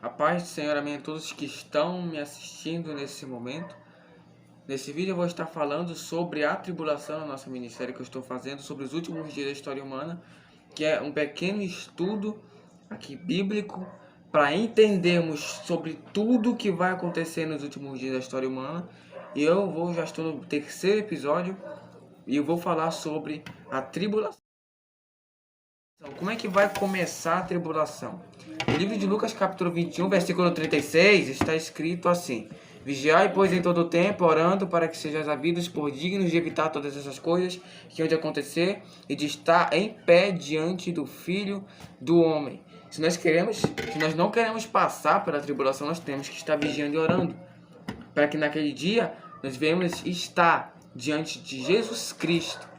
A paz do Senhor, amém, a todos que estão me assistindo nesse momento. Nesse vídeo eu vou estar falando sobre a tribulação no nosso ministério que eu estou fazendo, sobre os últimos dias da história humana, que é um pequeno estudo aqui bíblico para entendermos sobre tudo que vai acontecer nos últimos dias da história humana. E já estou no terceiro episódio e eu vou falar sobre a tribulação. Como é que vai começar a tribulação? No livro de Lucas, capítulo 21, versículo 36, está escrito assim: Vigiai, pois, em todo o tempo, orando para que sejais havidos por dignos de evitar todas essas coisas que hão de acontecer e de estar em pé diante do Filho do Homem. Se nós não queremos passar pela tribulação, nós temos que estar vigiando e orando, para que naquele dia nós venhamos estar diante de Jesus Cristo.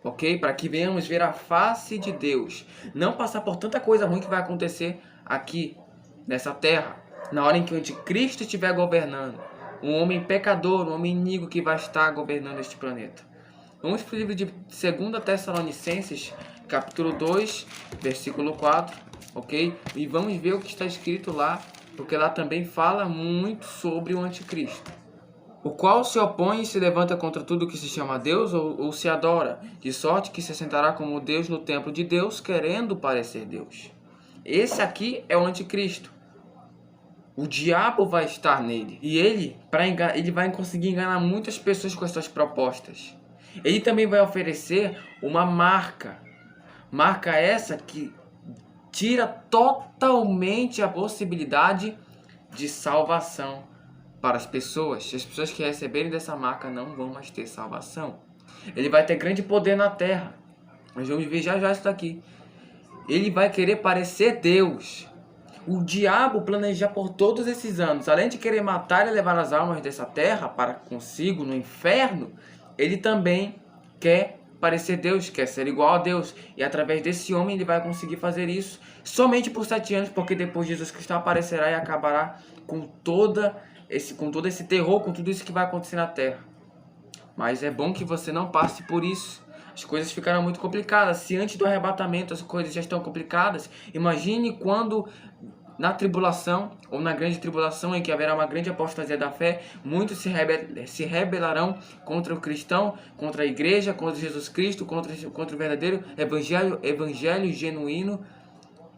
Ok? Para que venhamos ver a face de Deus. Não passar por tanta coisa ruim que vai acontecer aqui, nessa terra. Na hora em que o anticristo estiver governando. Um homem pecador, um homem iníquo que vai estar governando este planeta. Vamos para o livro de 2 Tessalonicenses, capítulo 2, versículo 4. Ok? E vamos ver o que está escrito lá. Porque lá também fala muito sobre o anticristo. O qual se opõe e se levanta contra tudo que se chama Deus ou se adora, de sorte que se assentará como Deus no templo de Deus, querendo parecer Deus. Esse aqui é o anticristo. O diabo vai estar nele. E ele vai conseguir enganar muitas pessoas com essas propostas. Ele também vai oferecer uma marca. Marca essa que tira totalmente a possibilidade de salvação para as pessoas. As pessoas que receberem dessa marca não vão mais ter salvação. Ele vai ter grande poder na terra. Nós vamos ver já isso daqui. Ele vai querer parecer Deus. O diabo planeja por todos esses anos, além de querer matar e levar as almas dessa terra para consigo no inferno, ele também quer parecer Deus, quer ser igual a Deus. E através desse homem ele vai conseguir fazer isso somente por 7 anos, porque depois Jesus Cristo aparecerá e acabará com todo esse terror, com tudo isso que vai acontecer na terra. Mas é bom que você não passe por isso. As coisas ficaram muito complicadas. Se antes do arrebatamento as coisas já estão complicadas, imagine quando na tribulação, ou na grande tribulação, em que haverá uma grande apostasia da fé, muitos se rebelarão contra o cristão, contra a igreja, contra Jesus Cristo, contra o verdadeiro evangelho genuíno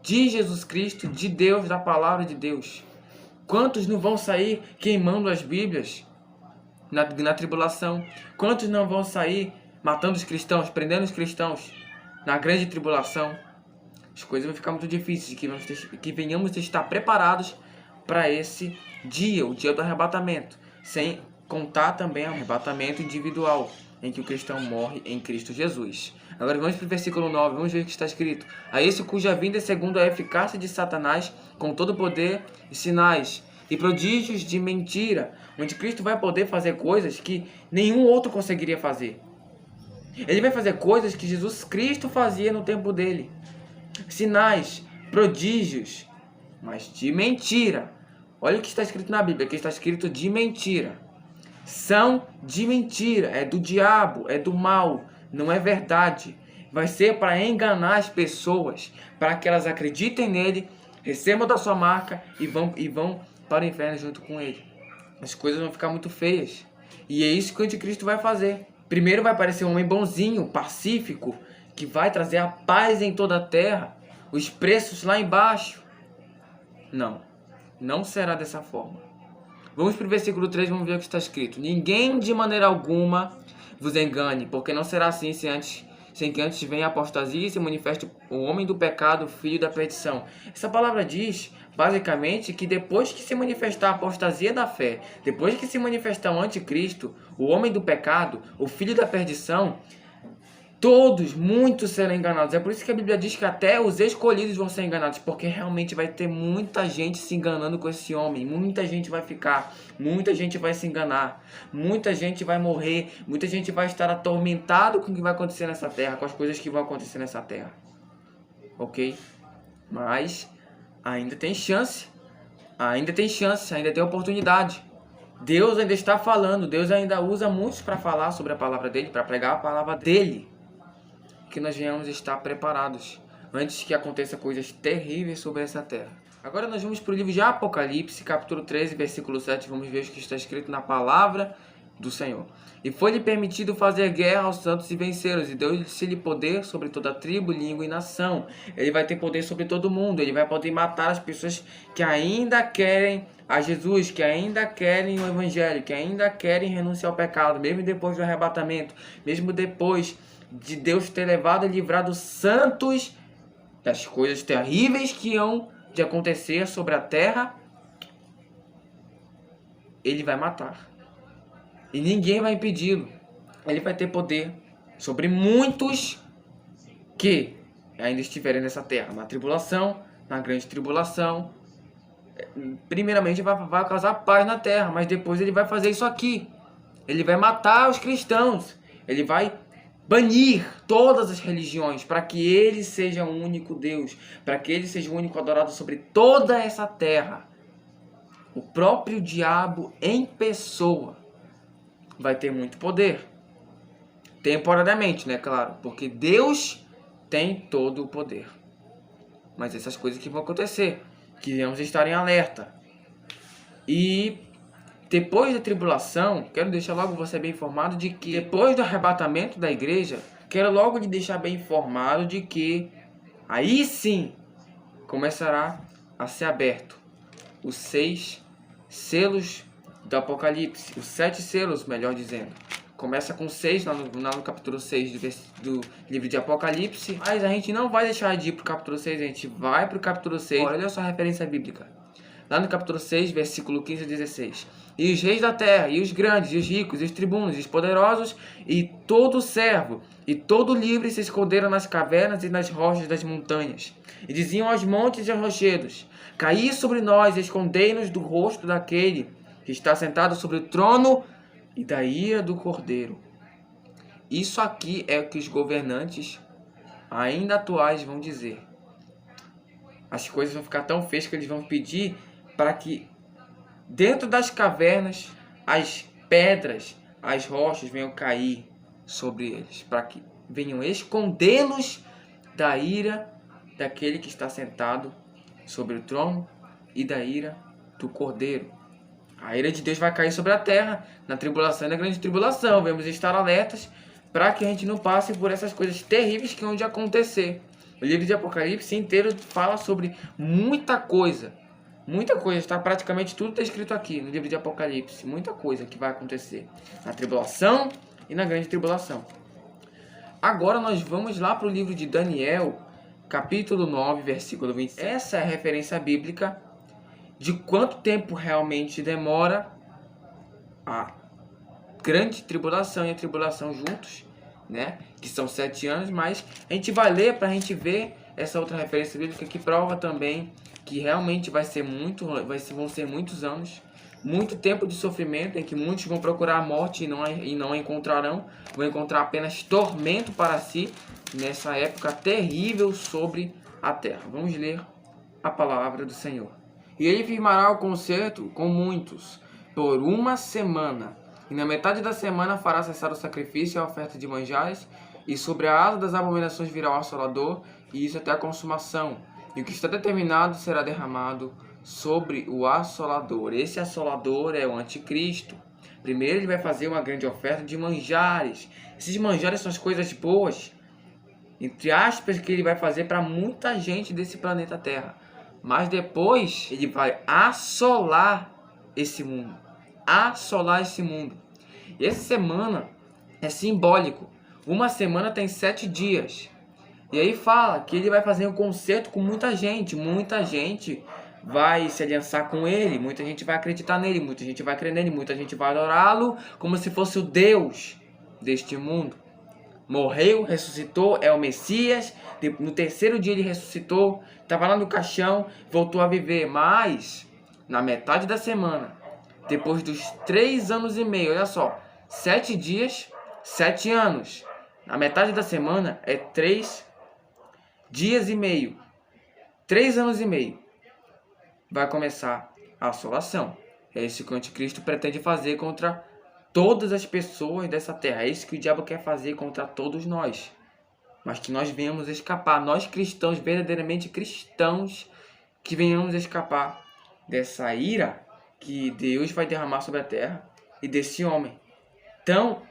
de Jesus Cristo, de Deus, da palavra de Deus. Quantos não vão sair queimando as Bíblias na tribulação? Quantos não vão sair matando os cristãos, prendendo os cristãos na grande tribulação? As coisas vão ficar muito difíceis, que venhamos estar preparados para esse dia, o dia do arrebatamento. Sem contar também o arrebatamento individual, em que o cristão morre em Cristo Jesus. Agora vamos para o versículo 9, vamos ver o que está escrito. A esse cuja vinda é segundo a eficácia de Satanás, com todo poder e sinais e prodígios de mentira. O anticristo vai poder fazer coisas que nenhum outro conseguiria fazer. Ele vai fazer coisas que Jesus Cristo fazia no tempo dele. Sinais, prodígios, mas de mentira. Olha o que está escrito na Bíblia, que está escrito de mentira. São de mentira, é do diabo, é do mal, não é verdade. Vai ser para enganar as pessoas, para que elas acreditem nele, recebam da sua marca e vão para o inferno junto com ele. As coisas vão ficar muito feias. E é isso que o anticristo vai fazer. Primeiro vai aparecer um homem bonzinho, pacífico, que vai trazer a paz em toda a terra, os preços lá embaixo. Não será dessa forma. Vamos para o versículo 3, vamos ver o que está escrito. Ninguém de maneira alguma vos engane, porque não será assim sem que antes venha a apostasia e se manifeste o homem do pecado, o filho da perdição. Essa palavra diz, basicamente, que depois que se manifestar a apostasia da fé, depois que se manifestar o anticristo, o homem do pecado, o filho da perdição, muitos serão enganados. É por isso que a Bíblia diz que até os escolhidos vão ser enganados, porque realmente vai ter muita gente se enganando com esse homem. Muita gente vai ficar, muita gente vai se enganar, muita gente vai morrer, muita gente vai estar atormentado com o que vai acontecer nessa terra, com as coisas que vão acontecer nessa terra. Ok? Mas ainda tem chance, ainda tem oportunidade. Deus ainda está falando, Deus ainda usa muitos para falar sobre a palavra dele, para pregar a palavra dele. Que nós venhamos estar preparados antes que aconteça coisas terríveis sobre essa terra. Agora nós vamos para o livro de Apocalipse, capítulo 13, versículo 7. Vamos ver o que está escrito na palavra do Senhor. E foi-lhe permitido fazer guerra aos santos e vencê-los, e deu-lhe poder sobre toda tribo, língua e nação. Ele vai ter poder sobre todo mundo, ele vai poder matar as pessoas que ainda querem a Jesus, que ainda querem o Evangelho, que ainda querem renunciar ao pecado, mesmo depois do arrebatamento, mesmo depois de Deus ter levado e livrado os santos das coisas terríveis que iam de acontecer sobre a terra, ele vai matar. E ninguém vai impedi-lo. Ele vai ter poder sobre muitos que ainda estiverem nessa terra, na tribulação, na grande tribulação. Primeiramente vai causar paz na terra, mas depois ele vai fazer isso aqui. Ele vai matar os cristãos. Ele vai banir todas as religiões para que ele seja o único Deus, para que ele seja o único adorado sobre toda essa terra. O próprio diabo em pessoa vai ter muito poder. Temporariamente, né? Claro, porque Deus tem todo o poder. Mas essas coisas que vão acontecer, que devemos estar em alerta. E depois da tribulação, quero deixar logo você bem informado de que depois do arrebatamento da igreja, quero logo lhe deixar bem informado de que aí sim começará a ser aberto os 6 selos do Apocalipse, os 7 selos, melhor dizendo. Começa com 6, lá no capítulo 6 do livro de Apocalipse. Mas a gente não vai deixar de ir para o capítulo 6, a gente vai para o capítulo 6. Olha só a referência bíblica. Lá no capítulo 6, versículo 15 a 16. E os reis da terra, e os grandes, e os ricos, e os tribunos, e os poderosos, e todo servo, e todo livre se esconderam nas cavernas e nas rochas das montanhas. E diziam aos montes e aos rochedos: caí sobre nós, e escondei-nos do rosto daquele que está sentado sobre o trono e da ira do Cordeiro. Isso aqui é o que os governantes ainda atuais vão dizer. As coisas vão ficar tão feias que eles vão pedir para que dentro das cavernas as pedras, as rochas venham cair sobre eles, para que venham escondê-los da ira daquele que está sentado sobre o trono e da ira do Cordeiro. A ira de Deus vai cair sobre a terra na tribulação e na grande tribulação. Vamos estar alertas para que a gente não passe por essas coisas terríveis que vão de acontecer. O livro de Apocalipse inteiro fala sobre muita coisa. Muita coisa, está praticamente tudo está escrito aqui no livro de Apocalipse. Muita coisa que vai acontecer na tribulação e na grande tribulação. Agora nós vamos lá para o livro de Daniel, capítulo 9, versículo 26. Essa é a referência bíblica de quanto tempo realmente demora a grande tribulação e a tribulação juntos, né? Que são 7 anos, mas a gente vai ler para a gente ver essa outra referência bíblica que prova também que realmente vão ser muitos anos, muito tempo de sofrimento, em que muitos vão procurar a morte e não a encontrarão, vão encontrar apenas tormento para si, nessa época terrível sobre a terra. Vamos ler a palavra do Senhor. E ele firmará o concerto com muitos, por 1 semana, e na metade da semana fará cessar o sacrifício e a oferta de manjares, e sobre a asa das abominações virá o assolador, e isso até a consumação. E o que está determinado será derramado sobre o assolador. Esse assolador é o anticristo. Primeiro ele vai fazer uma grande oferta de manjares. Esses manjares são as coisas boas, entre aspas, que ele vai fazer para muita gente desse planeta Terra. Mas depois ele vai assolar esse mundo. Assolar esse mundo. E essa semana é simbólico. 1 semana tem 7 dias. E aí fala que ele vai fazer um concerto com muita gente. Muita gente vai se aliançar com ele. Muita gente vai acreditar nele. Muita gente vai crer nele. Muita gente vai adorá-lo como se fosse o Deus deste mundo. Morreu, ressuscitou, é o Messias. No 3º dia ele ressuscitou. Estava lá no caixão, voltou a viver. Mas na metade da semana, depois dos 3 anos e meio, olha só, 7 dias, 7 anos. Na metade da semana é 3 dias e meio. 3 anos e meio. Vai começar a assolação. É isso que o anticristo pretende fazer contra todas as pessoas dessa terra. É isso que o diabo quer fazer contra todos nós. Mas que nós venhamos escapar. Nós cristãos, verdadeiramente cristãos, que venhamos escapar dessa ira que Deus vai derramar sobre a terra e desse homem tão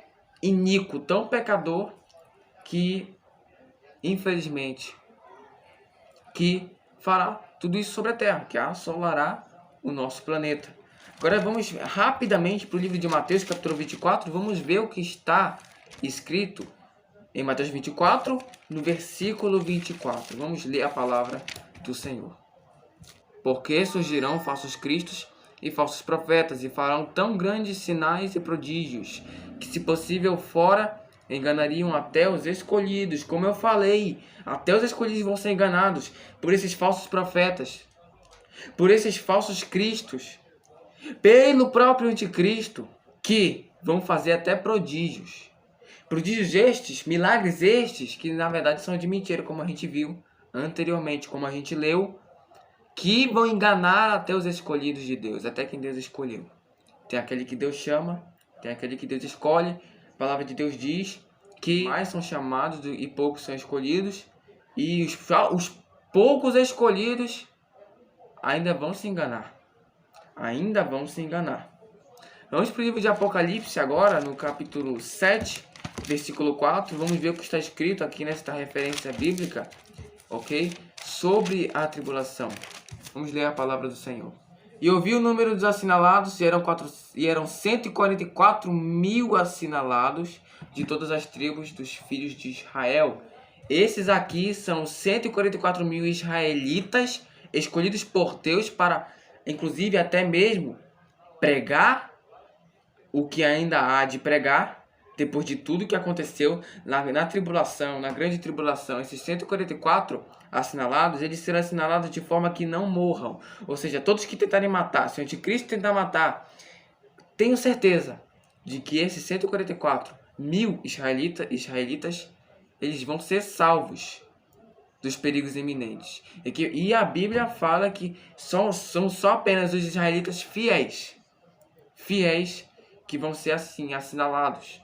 iníquo, tão pecador, que, infelizmente, que fará tudo isso sobre a terra, que assolará o nosso planeta. Agora vamos rapidamente para o livro de Mateus, capítulo 24, vamos ver o que está escrito em Mateus 24, no versículo 24. Vamos ler a palavra do Senhor. Porque surgirão falsos cristos e falsos profetas, e farão tão grandes sinais e prodígios, que se possível fora, enganariam até os escolhidos. Como eu falei, até os escolhidos vão ser enganados por esses falsos profetas, por esses falsos cristos, pelo próprio anticristo, que vão fazer até prodígios. Prodígios estes, milagres estes, que na verdade são de mentira, como a gente viu anteriormente, como a gente leu, que vão enganar até os escolhidos de Deus, até quem Deus escolheu. Tem aquele que Deus chama, tem aquele que Deus escolhe. A palavra de Deus diz que mais são chamados e poucos são escolhidos. E os poucos escolhidos ainda vão se enganar. Ainda vão se enganar. Vamos para o livro de Apocalipse agora, no capítulo 7, versículo 4. Vamos ver o que está escrito aqui nesta referência bíblica, ok? Sobre a tribulação. Vamos ler a palavra do Senhor. E ouvi o número dos assinalados, e eram 144 mil assinalados de todas as tribos dos filhos de Israel. Esses aqui são 144 mil israelitas, escolhidos por Deus para, inclusive, até mesmo pregar o que ainda há de pregar, depois de tudo que aconteceu na tribulação, na grande tribulação. Esses 144 assinalados, eles serão assinalados de forma que não morram. Ou seja, todos que tentarem matar, se o anticristo tentar matar, tenho certeza de que esses 144 mil israelitas, eles vão ser salvos dos perigos iminentes. E a Bíblia fala que são só apenas os israelitas fiéis que vão ser assim, assinalados.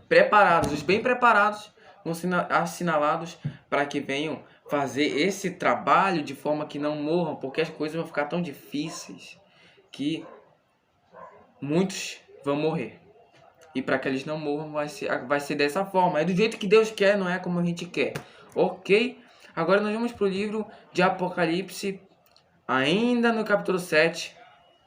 Preparados, os bem preparados vão ser assinalados para que venham fazer esse trabalho de forma que não morram, porque as coisas vão ficar tão difíceis que muitos vão morrer. E para que eles não morram, vai ser dessa forma. É do jeito que Deus quer, não é como a gente quer. Ok? Agora nós vamos para o livro de Apocalipse, ainda no capítulo 7,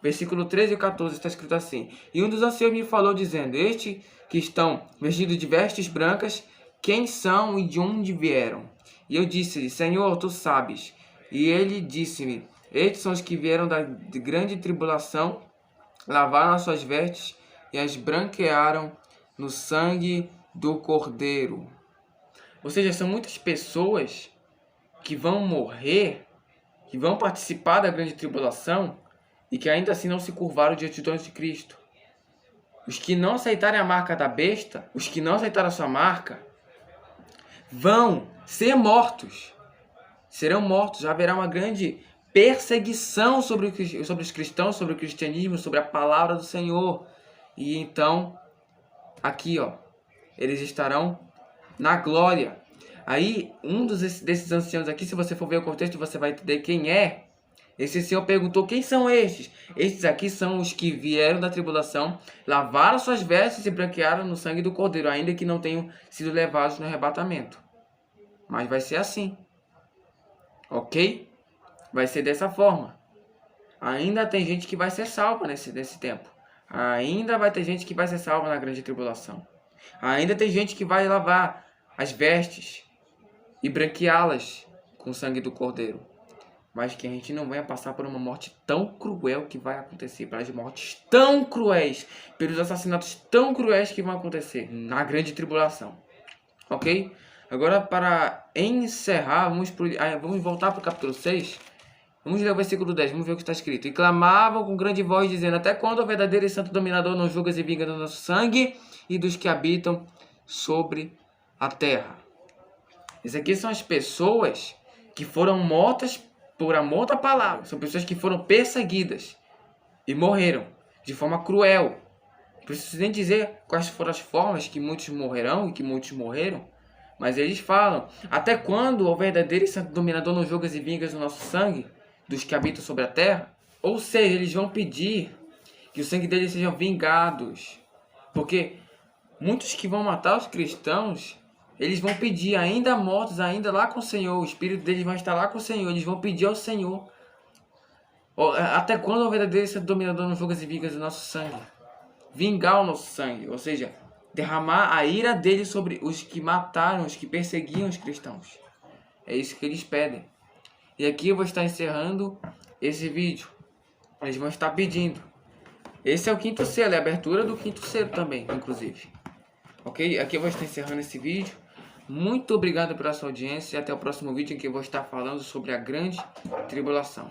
versículo 13 e 14, está escrito assim. E um dos anciãos me falou, dizendo: Estes que estão vestidos de vestes brancas, quem são e de onde vieram? E eu disse-lhe: Senhor, tu sabes. E ele disse-me: Estes são os que vieram da grande tribulação, lavaram as suas vestes e as branquearam no sangue do Cordeiro. Ou seja, são muitas pessoas que vão morrer, que vão participar da grande tribulação e que ainda assim não se curvaram diante do anticristo. Os que não aceitarem a marca da besta, os que não aceitaram a sua marca, vão ser mortos. Serão mortos. Haverá uma grande perseguição sobre os cristãos, sobre o cristianismo, sobre a palavra do Senhor. E então, aqui, ó, eles estarão na glória. Aí, um desses anciãos aqui, se você for ver o contexto, você vai entender quem é. Esse senhor perguntou: quem são estes? Estes aqui são os que vieram da tribulação, lavaram suas vestes e branquearam no sangue do Cordeiro, ainda que não tenham sido levados no arrebatamento. Mas vai ser assim. Ok? Vai ser dessa forma. Ainda tem gente que vai ser salva nesse tempo. Ainda vai ter gente que vai ser salva na grande tribulação. Ainda tem gente que vai lavar as vestes e branqueá-las com o sangue do Cordeiro. Mas que a gente não venha passar por uma morte tão cruel que vai acontecer, pelas mortes tão cruéis, pelos assassinatos tão cruéis que vão acontecer na grande tribulação. Ok? Agora, para encerrar, vamos voltar para o capítulo 6. Vamos ler o versículo 10, vamos ver o que está escrito. E clamavam com grande voz, dizendo: Até quando o verdadeiro e santo dominador não julgas e vinga do nosso sangue e dos que habitam sobre a terra? Essas aqui são as pessoas que foram mortas por amor da palavra. São pessoas que foram perseguidas e morreram de forma cruel. Não preciso nem dizer quais foram as formas que muitos morrerão e que muitos morreram. Mas eles falam: até quando o verdadeiro e santo dominador não julgas e vingas o nosso sangue? dos que habitam sobre a terra. Ou seja, eles vão pedir que o sangue deles sejam vingados. Porque muitos que vão matar os cristãos, eles vão pedir, ainda mortos, ainda lá com o Senhor, o espírito deles vai estar lá com o Senhor, eles vão pedir ao Senhor. Até quando o verdadeiro ser dominador nos fogos e vigas do nosso sangue? Vingar o nosso sangue, ou seja, derramar a ira dele sobre os que mataram, os que perseguiam os cristãos. É isso que eles pedem. E aqui eu vou estar encerrando esse vídeo. Eles vão estar pedindo. Esse é o quinto selo, é a abertura do quinto selo também, inclusive. Ok? Aqui eu vou estar encerrando esse vídeo. Muito obrigado pela sua audiência e até o próximo vídeo em que eu vou estar falando sobre a grande tribulação.